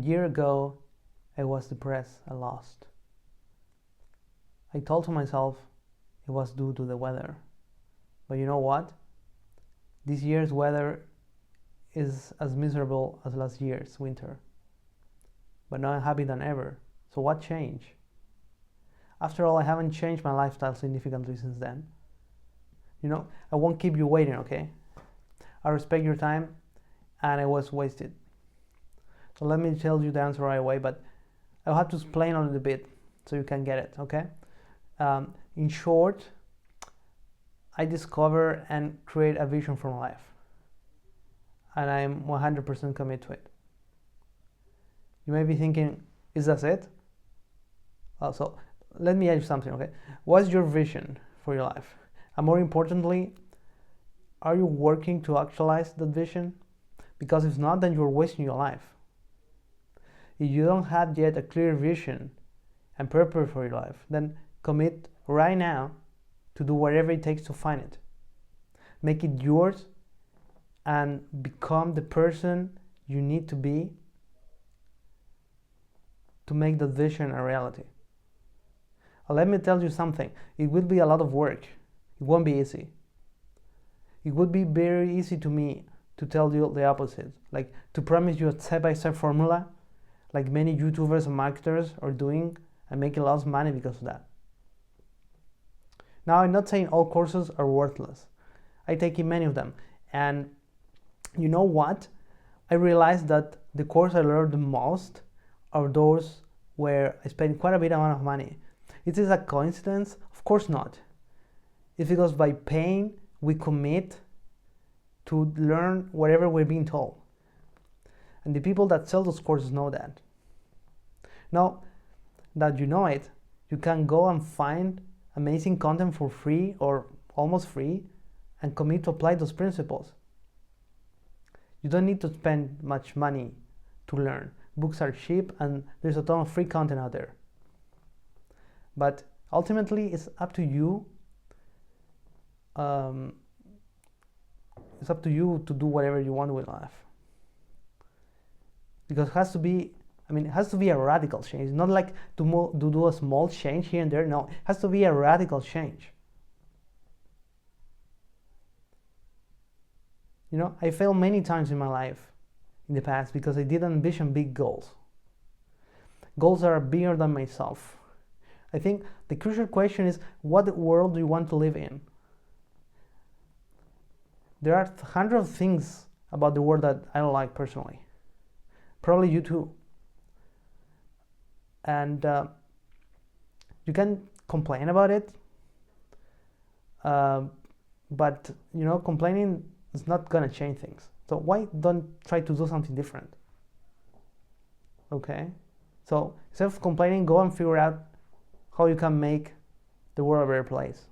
year ago, I was depressed and lost. I told to myself it was due to the weather. But you know what? This year's weather is as miserable as last year's winter. But now I'm happier than ever. So what changed? After all, I haven't changed my lifestyle significantly since then. I won't keep you waiting, okay? I respect your time, and it was wasted. So let me tell you the answer right away, but I'll have to explain a little bit so you can get it, okay? In short, I discover and create a vision for my life, and I'm 100% committed to it. You may be thinking, is that it? So let me ask you something, okay? What's your vision for your life? And more importantly, are you working to actualize that vision? Because if not, then you're wasting your life. If you don't have yet a clear vision and purpose for your life, then commit right now to do whatever it takes to find it. Make it yours and become the person you need to be to make that vision a reality. Let me tell you something. It will be a lot of work. It won't be easy. It would be very easy to me to tell you the opposite, like to promise you a step-by-step formula, like many YouTubers and marketers are doing and making lots of money because of that. Now, I'm not saying all courses are worthless. I take in many of them. And you know what? I realized that the course I learned the most are those where I spent quite a bit amount of money. Is this a coincidence? Of course not. It's because by paying, we commit to learn whatever we're being told. And the people that sell those courses know that. Now that you know it, you can go and find amazing content for free or almost free and commit to apply those principles. You don't need to spend much money to learn. Books are cheap and there's a ton of free content out there. But ultimately, it's up to you. It's up to you to do whatever you want with life. Because it has to be a radical change. It's not like to do a small change here and there. No, it has to be a radical change. I failed many times in my life in the past because I didn't envision big goals. Goals that are bigger than myself. I think the crucial question is, what world do you want to live in? There are hundreds of things about the world that I don't like personally. Probably you too. And you can complain about it, but complaining is not gonna change things. So why don't try to do something different? Okay? So instead of complaining, go and figure out how you can make the world a better place.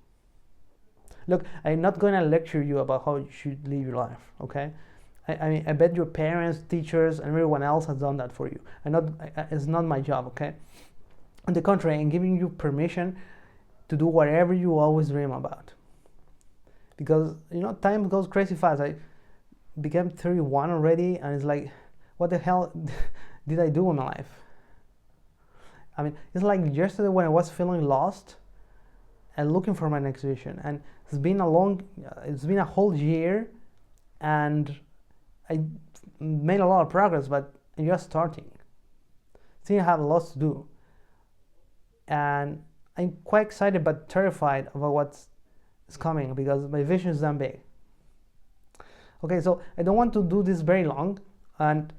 Look, I'm not going to lecture you about how you should live your life, okay? I bet your parents, teachers, and everyone else has done that for you. It's not my job, okay? On the contrary, I'm giving you permission to do whatever you always dream about. Because, time goes crazy fast. I became 31 already, and it's like, what the hell did I do in my life? It's like yesterday when I was feeling lost and looking for my next vision, and it's been a whole year, and I made a lot of progress, but I'm just starting. Still have lots to do, and I'm quite excited but terrified about what's coming because my vision is that big. Okay, so I don't want to do this very long, and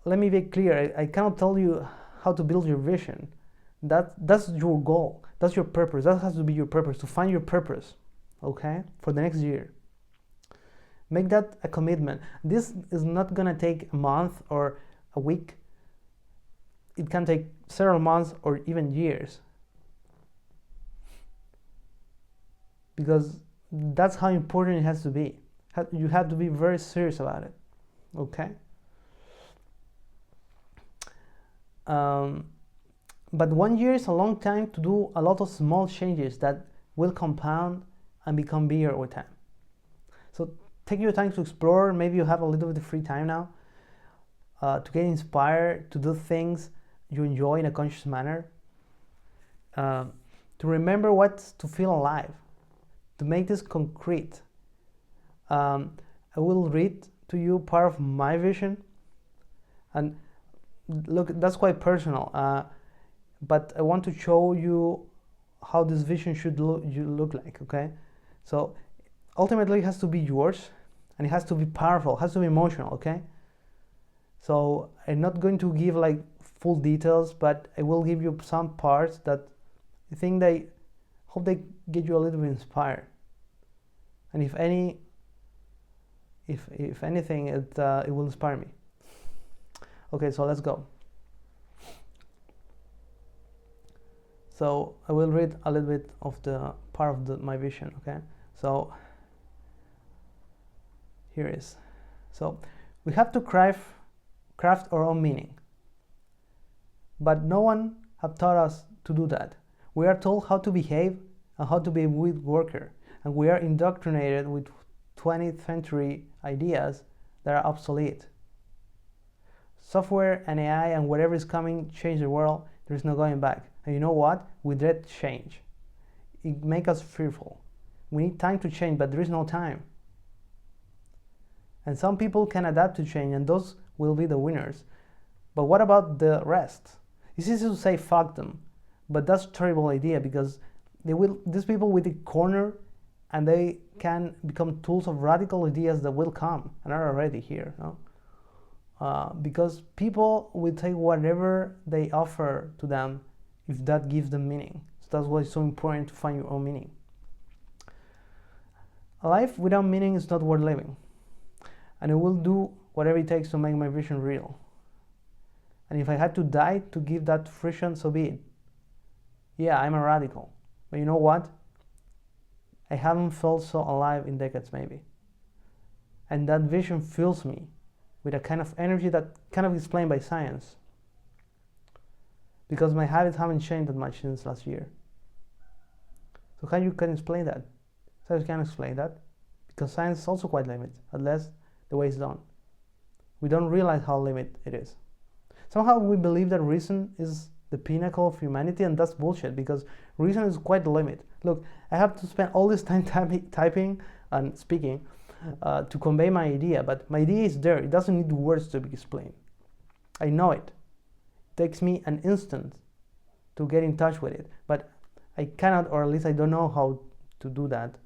let me be clear. I cannot tell you how to build your vision. That's your goal. That's your purpose. That has to be your purpose, to find your purpose, okay, for the next year. Make that a commitment. This is not gonna take a month or a week. It can take several months or even years. Because that's how important it has to be. You have to be very serious about it, okay? But 1 year is a long time to do a lot of small changes that will compound and become bigger over time. So take your time to explore. Maybe you have a little bit of free time now. to get inspired to do things you enjoy in a conscious manner, to remember what's to feel alive, to make this concrete. I will read to you part of my vision, and look, that's quite personal, but I want to show you how this vision should look like, okay? So ultimately it has to be yours, and it has to be powerful, it has to be emotional, okay? So I'm not going to give like full details, but I will give you some parts that I think they hope they get you a little bit inspired. And if anything, it will inspire me. Okay, so let's go. So I will read a little bit of the part of my vision, okay? So here is. So we have to craft our own meaning. But no one have taught us to do that. We are told how to behave and how to be a good worker, and we are indoctrinated with 20th century ideas that are obsolete. Software and AI and whatever is coming change the world. There is no going back. And you know what? We dread change. It makes us fearful. We need time to change, but there is no time. And some people can adapt to change, and those will be the winners. But what about the rest? It's easy to say fuck them, but that's a terrible idea, because these people will be cornered, and they can become tools of radical ideas that will come and are already here. No? Because people will take whatever they offer to them if that gives them meaning. So that's why it's so important to find your own meaning. A life without meaning is not worth living. And I will do whatever it takes to make my vision real. And if I had to die to give that fruition, so be it. Yeah, I'm a radical. But you know what? I haven't felt so alive in decades, maybe. And that vision fills me with a kind of energy that cannot be explained by science. Because my habits haven't changed that much since last year. So how you can explain that? Science can't explain that, because science is also quite limited, at least the way it's done. We don't realize how limited it is. Somehow we believe that reason is the pinnacle of humanity, and that's bullshit, because reason is quite the limit. Look, I have to spend all this time typing and speaking to convey my idea, but my idea is there. It doesn't need words to be explained. I know it. It takes me an instant to get in touch with it, but I cannot, or at least I don't know how to do that,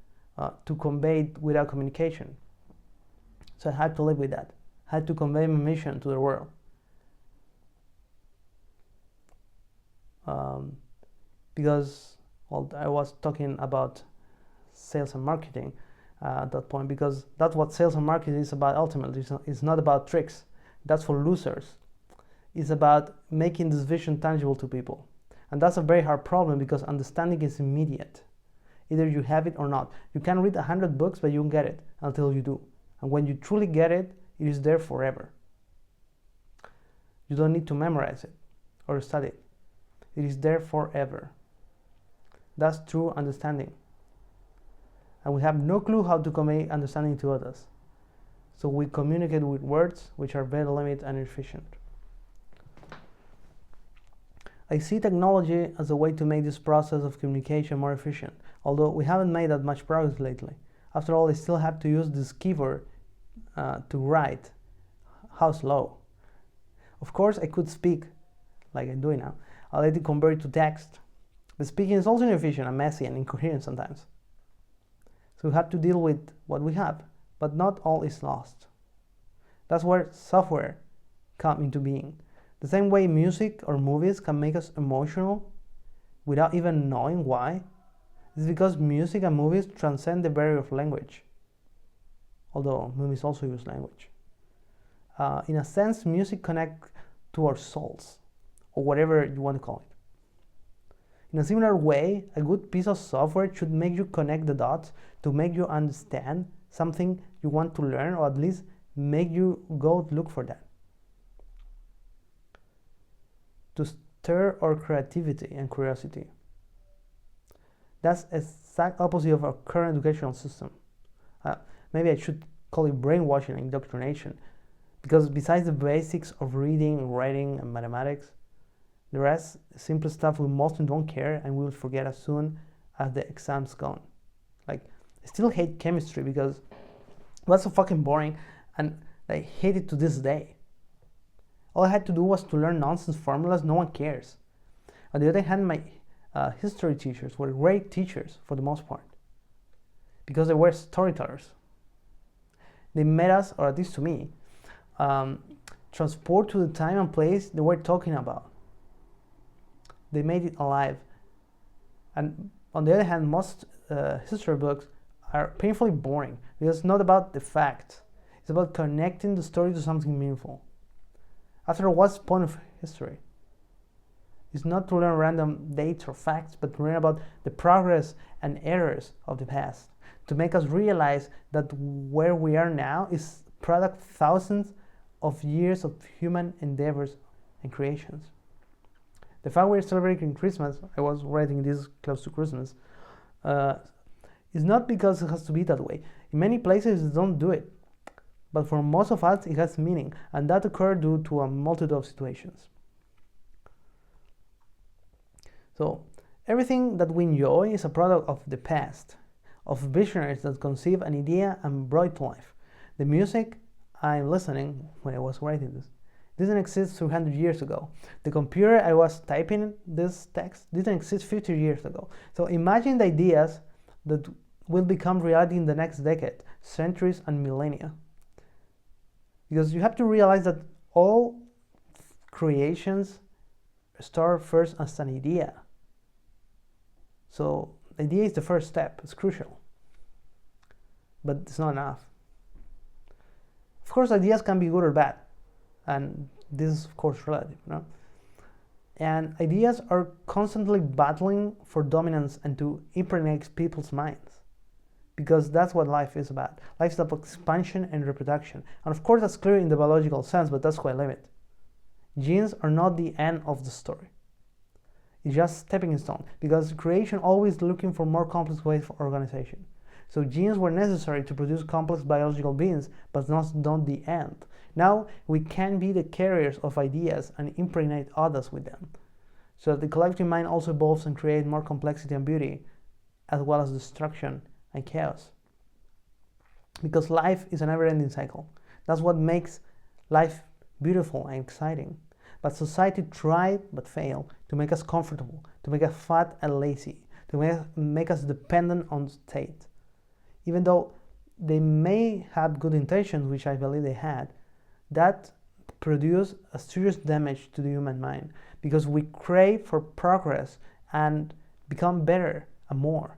to convey it without communication. So I had to live with that. I had to convey my mission to the world. Because, well, I was talking about sales and marketing at that point, because that's what sales and marketing is about ultimately. It's not about tricks. That's for losers. It's about making this vision tangible to people. And that's a very hard problem, because understanding is immediate. Either you have it or not. You can read 100 books, but you won't get it until you do. And when you truly get it, it is there forever. You don't need to memorize it or study it. It is there forever. That's true understanding. And we have no clue how to convey understanding to others. So we communicate with words which are very limited and inefficient. I see technology as a way to make this process of communication more efficient, although we haven't made that much progress lately. After all, I still have to use this keyboard to write. How slow. Of course, I could speak like I'm doing now. I'll let it convert to text. But speaking is also inefficient and messy and incoherent sometimes. So we have to deal with what we have, but not all is lost. That's where software comes into being. The same way music or movies can make us emotional without even knowing why, is because music and movies transcend the barrier of language. Although movies also use language. In a sense, music connects to our souls, or whatever you want to call it. In a similar way, a good piece of software should make you connect the dots to make you understand something you want to learn, or at least make you go look for that. To stir our creativity and curiosity. That's the exact opposite of our current educational system. Maybe I should call it brainwashing and indoctrination, Because besides the basics of reading, writing, and mathematics, the rest, simple stuff we mostly don't care and we will forget as soon as the exam's gone. Like, I still hate chemistry because it was so fucking boring, and I hate it to this day. All I had to do was to learn nonsense formulas, no one cares. On the other hand, my history teachers were great teachers for the most part, because they were storytellers. They made us, or at least to me, transport to the time and place they were talking about. They made it alive. And on the other hand, most history books are painfully boring because it's not about the facts. It's about connecting the story to something meaningful. After all, what's the point of history? It's not to learn random dates or facts, but to learn about the progress and errors of the past, to make us realize that where we are now is product of thousands of years of human endeavors and creations. The fact we're celebrating Christmas, I was writing this close to Christmas, is not because it has to be that way. In many places, they don't do it. But for most of us, it has meaning, and that occurred due to a multitude of situations. So, everything that we enjoy is a product of the past, of visionaries that conceived an idea and brought it to life. The music I'm listening when I was writing this didn't exist 200 years ago. The computer I was typing this text didn't exist 50 years ago. So imagine the ideas that will become reality in the next decade, centuries, and millennia. Because you have to realize that all creations start first as an idea. So the idea is the first step, it's crucial. But it's not enough. Of course, ideas can be good or bad. And this is, of course, relative, no? And ideas are constantly battling for dominance and to impregnate people's minds. Because that's what life is about. Life is about expansion and reproduction. And of course, that's clear in the biological sense, but that's quite limited. Genes are not the end of the story. It's just stepping stone, because creation always looking for more complex ways for organization. So genes were necessary to produce complex biological beings, but not the end. Now we can be the carriers of ideas and impregnate others with them. So the collective mind also evolves and creates more complexity and beauty, as well as destruction and chaos. Because life is a never-ending cycle. That's what makes life beautiful and exciting. But society tried but failed to make us comfortable, to make us fat and lazy, to make us dependent on state. Even though they may have good intentions, which I believe they had, that produced a serious damage to the human mind, because we crave for progress and become better and more.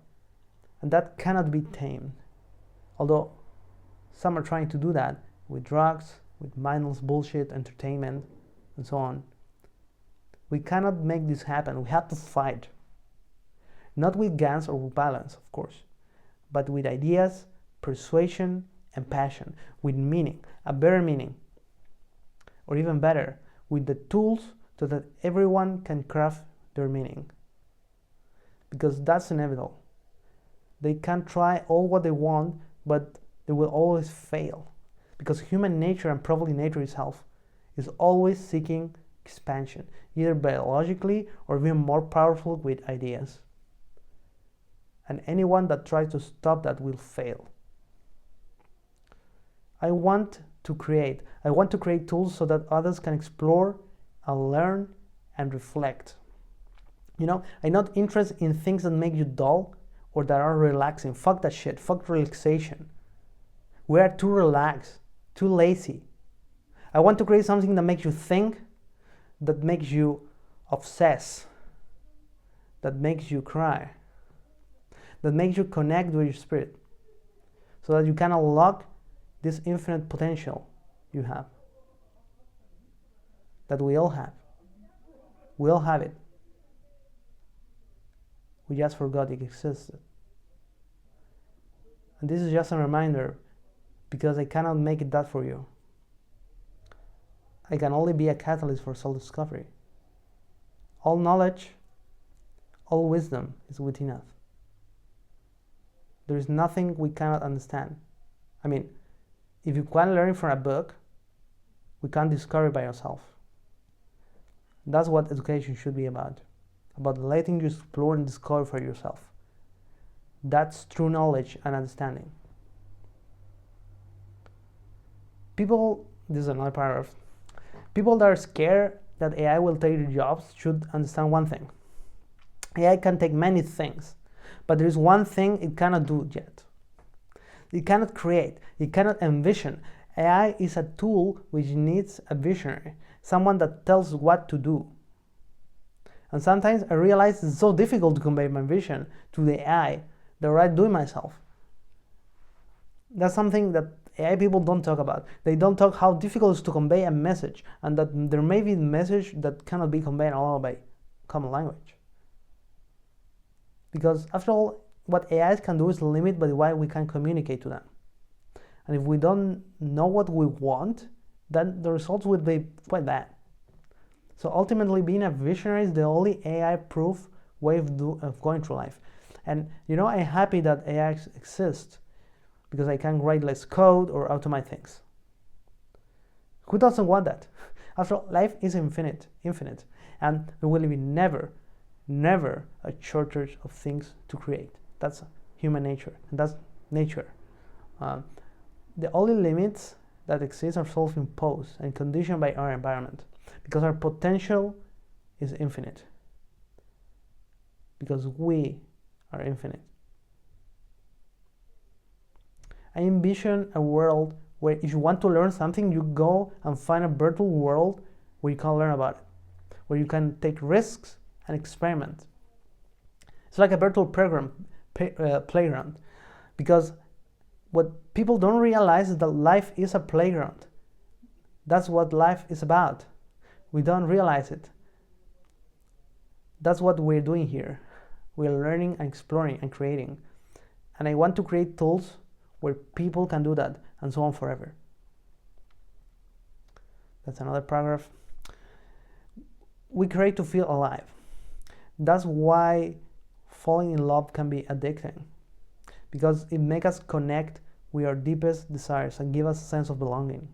And that cannot be tamed. Although some are trying to do that with drugs, with mindless bullshit, entertainment, and so on. We cannot make this happen. We have to fight. Not with guns or with violence, of course, but with ideas, persuasion, and passion, with meaning, a better meaning, or even better, with the tools so that everyone can craft their meaning. Because that's inevitable. They can try all what they want, but they will always fail. Because human nature, and probably nature itself, is always seeking expansion, either biologically or even more powerful with ideas. And anyone that tries to stop that will fail. I want to create tools so that others can explore and learn and reflect. You know, I'm not interested in things that make you dull or that are relaxing. Fuck that shit. Fuck relaxation. We are too relaxed, too lazy. I want to create something that makes you think, that makes you obsess, that makes you cry, that makes you connect with your spirit, so that you can unlock this infinite potential you have, that we all have. We all have it. We just forgot it existed. And this is just a reminder, because I cannot make it that for you. I can only be a catalyst for self-discovery. All knowledge, all wisdom is within us. There is nothing we cannot understand. I mean, if you can learn from a book, we can't discover by ourselves. That's what education should be about letting you explore and discover for yourself. That's true knowledge and understanding. This is another paragraph. People that are scared that AI will take their jobs should understand one thing. AI can take many things, but there is one thing it cannot do yet. It cannot create, it cannot envision. AI is a tool which needs a visionary, someone that tells what to do. And sometimes I realize it's so difficult to convey my vision to the AI that I do it myself. That's something that AI people don't talk about. They don't talk how difficult it is to convey a message, and that there may be a message that cannot be conveyed all by common language. Because after all, what AIs can do is limit by the way we can communicate to them. And if we don't know what we want, then the results would be quite bad. So ultimately, being a visionary is the only AI-proof way of going through life. And I'm happy that AI exists because I can write less code or automate things. Who doesn't want that? After all, life is infinite, and there will be never a shortage of things to create. That's human nature, and that's nature. The only limits that exist are self-imposed and conditioned by our environment, because our potential is infinite, because we are infinite. I envision a world where if you want to learn something, you go and find a virtual world where you can learn about it, where you can take risks and experiment. It's like a virtual playground, because what people don't realize is that life is a playground. That's what life is about. We don't realize it. That's what we're doing here. We're learning and exploring and creating. And I want to create tools where people can do that, and so on forever. That's another paragraph. We create to feel alive. That's why falling in love can be addicting, because it makes us connect with our deepest desires and give us a sense of belonging.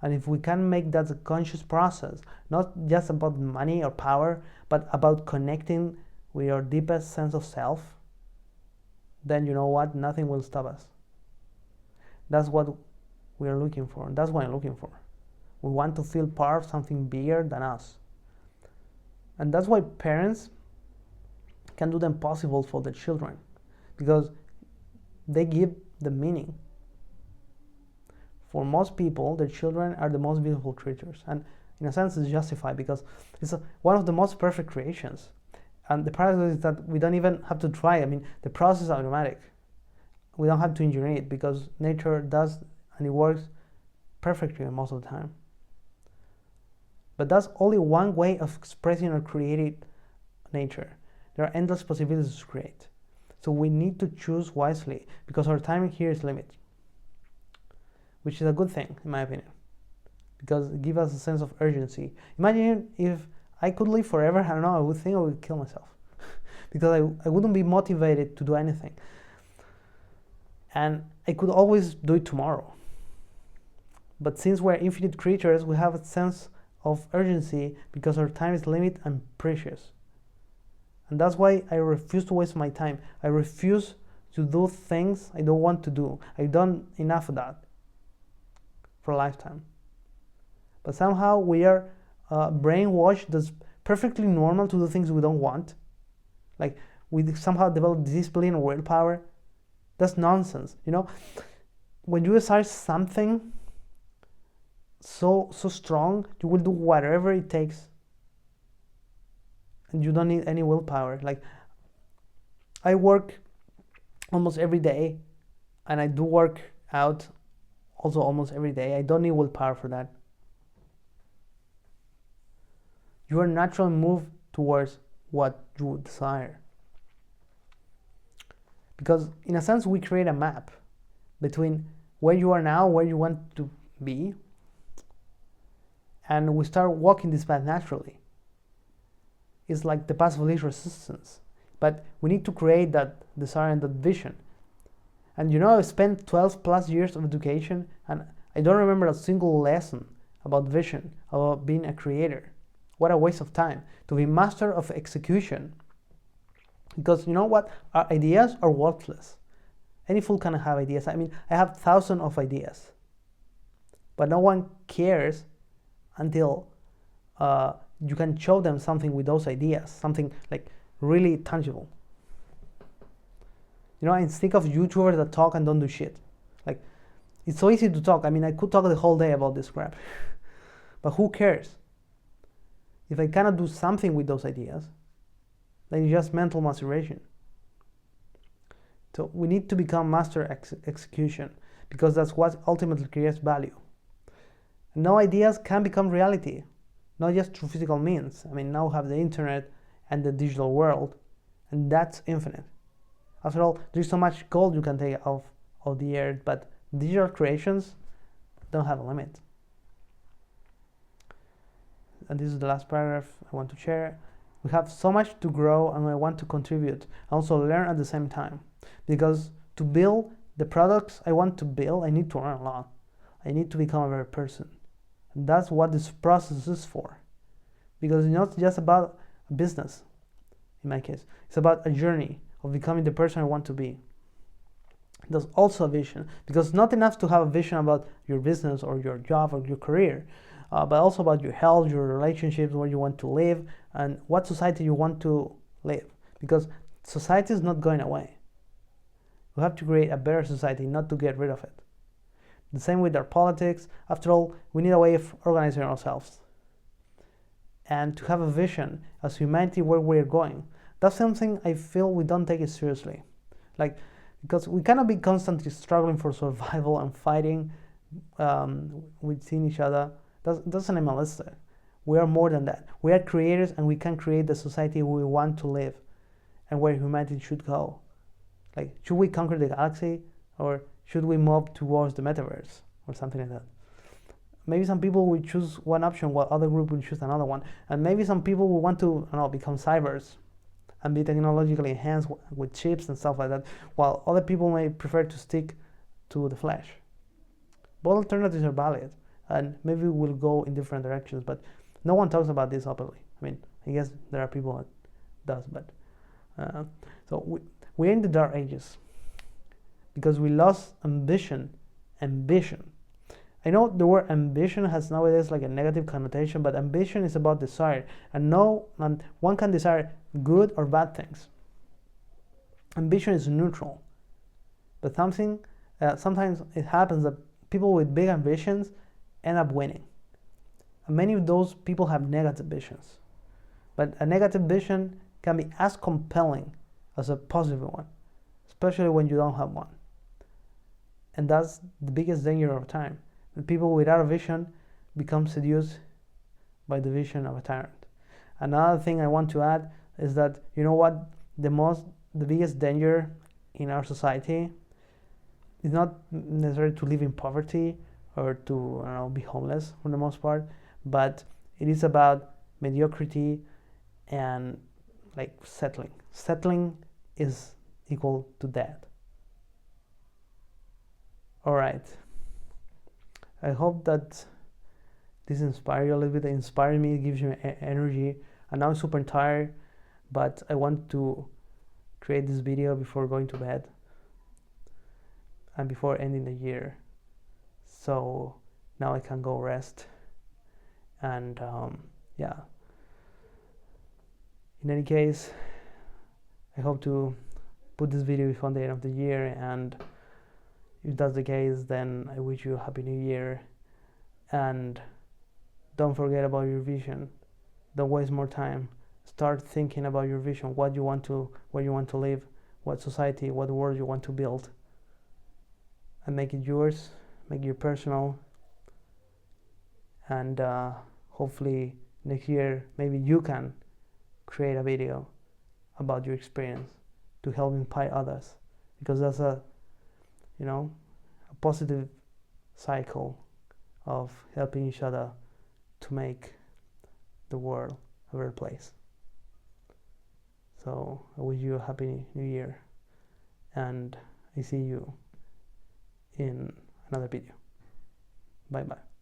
And if we can make that a conscious process, not just about money or power, but about connecting with our deepest sense of self, then you know what? Nothing will stop us. That's what we are looking for. That's what I'm looking for. We want to feel part of something bigger than us. And that's why parents can do the impossible for their children, because they give the meaning. For most people, their children are the most beautiful creatures, and in a sense it's justified because it's one of the most perfect creations. And the paradox is that we don't even have to try. I mean, the process is automatic. We don't have to engineer it because nature does, and it works perfectly most of the time. But that's only one way of expressing our creative nature. There are endless possibilities to create. So we need to choose wisely because our time here is limited, which is a good thing in my opinion, because it gives us a sense of urgency. Imagine if I could live forever, I don't know, I would think I would kill myself because I wouldn't be motivated to do anything. And I could always do it tomorrow. But since we're infinite creatures, we have a sense of urgency because our time is limited and precious. And that's why I refuse to waste my time. I refuse to do things I don't want to do. I've done enough of that for a lifetime. But somehow we are brainwashed that's perfectly normal to do things we don't want. Like we somehow develop discipline or willpower. That's nonsense. When you desire something so strong, you will do whatever it takes. And you don't need any willpower. Like I work almost every day, and I do work out also almost every day. I don't need willpower for that. You are naturally moved towards what you desire. Because in a sense, we create a map between where you are now, where you want to be, and we start walking this path naturally. It's like the path of least resistance. But we need to create that desire and that vision. And I've spent 12 plus years of education, and I don't remember a single lesson about vision, about being a creator. What a waste of time to be master of execution. Because you know what? Our ideas are worthless. Any fool can have ideas. I mean, I have thousands of ideas, but no one cares until you can show them something with those ideas, something like really tangible. You know, I think of YouTubers that talk and don't do shit. Like, it's so easy to talk. I mean, I could talk the whole day about this crap, but who cares? If I cannot do something with those ideas, then it's just mental masturbation. So we need to become master execution, because that's what ultimately creates value. And now ideas can become reality, not just through physical means. I mean, now we have the internet and the digital world, and that's infinite. After all, there's so much gold you can take off of the earth, but digital creations don't have a limit. And this is the last paragraph I want to share. We have so much to grow, and I want to contribute and also learn at the same time. Because to build the products I want to build, I need to learn a lot. I need to become a better person. And that's what this process is for. Because it's not just about a business, in my case. It's about a journey of becoming the person I want to be. There's also a vision, because it's not enough to have a vision about your business or your job or your career, but also about your health, your relationships, where you want to live, and what society you want to live. Because society is not going away. We have to create a better society, not to get rid of it. The same with our politics. After all, we need a way of organizing ourselves and to have a vision as humanity where we're going. That's something I feel we don't take it seriously. Like, because we cannot be constantly struggling for survival and fighting within each other. That's animalistic. We are more than that. We are creators, and we can create the society we want to live and where humanity should go. Like, should we conquer the galaxy, or should we move towards the metaverse or something like that? Maybe some people will choose one option while other group will choose another one. And maybe some people will want to, become cybers and be technologically enhanced with chips and stuff like that, while other people may prefer to stick to the flesh. Both alternatives are valid, and maybe we'll go in different directions, but no one talks about this openly. I mean, I guess there are people that does, but so we're in the dark ages because we lost ambition. I know the word ambition has nowadays like a negative connotation, but ambition is about desire, and one can desire good or bad things. Ambition is neutral, but sometimes it happens that people with big ambitions end up winning. And many of those people have negative visions, but a negative vision can be as compelling as a positive one, especially when you don't have one. And that's the biggest danger of time. That people without a vision become seduced by the vision of a tyrant. Another thing I want to add is that, you know what, the biggest danger in our society is not necessarily to live in poverty or to be homeless for the most part, but it is about mediocrity and like settling. Settling is equal to death. All right. I hope that this inspires you a little bit. It inspires me, it gives you energy. And now I'm super tired, but I want to create this video before going to bed and before ending the year. So now I can go rest. And yeah. In any case, I hope to put this video before the end of the year, and if that's the case, then I wish you a happy new year. And don't forget about your vision. Don't waste more time. Start thinking about your vision, where you want to live, what society, what world you want to build, and make it yours, make it personal. And hopefully next year maybe you can create a video about your experience to help inspire others, because that's a positive cycle of helping each other to make the world a better place. So I wish you a happy new year, and I see you in another video. Bye bye.